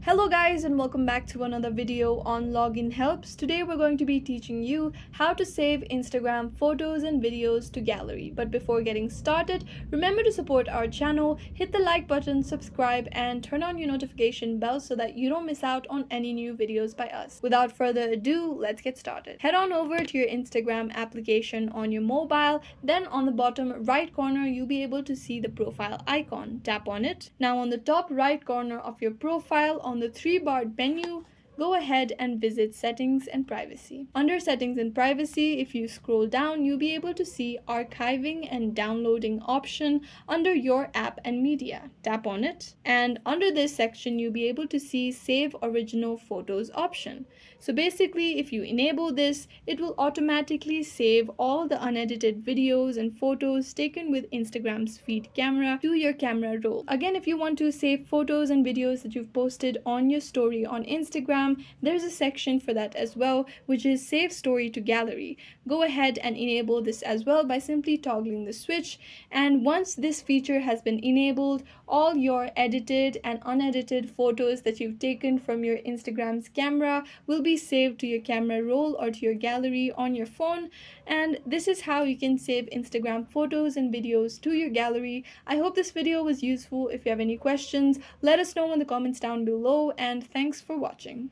Hello guys and welcome back to another video on login helps. Today we're going to be teaching you how to save Instagram photos and videos to gallery. But before getting started, remember to support our channel, hit the like button, subscribe and turn on your notification bell so that you don't miss out on any new videos by us. Without further ado, let's get started. Head on over to your Instagram application on your mobile. Then on the bottom right corner, you'll be able to see the profile icon. Tap on it. Now on the top right corner of your profile, on the three-barred menu, go ahead and visit Settings and Privacy. Under Settings and Privacy, if you scroll down, you'll be able to see Archiving and Downloading option under your app and media. Tap on it, and under this section, you'll be able to see Save Original Photos option. So basically, if you enable this, it will automatically save all the unedited videos and photos taken with Instagram's feed camera to your camera roll. Again, if you want to save photos and videos that you've posted on your story on Instagram, there's a section for that as well, which is Save Story to Gallery. Go ahead and enable this as well by simply toggling the switch, and once this feature has been enabled, all your edited and unedited photos that you've taken from your Instagram's camera will be saved to your camera roll or to your gallery on your phone. And this is how you can save Instagram photos and videos to your gallery. I hope this video was useful. If you have any questions, let us know in the comments down below, and thanks for watching.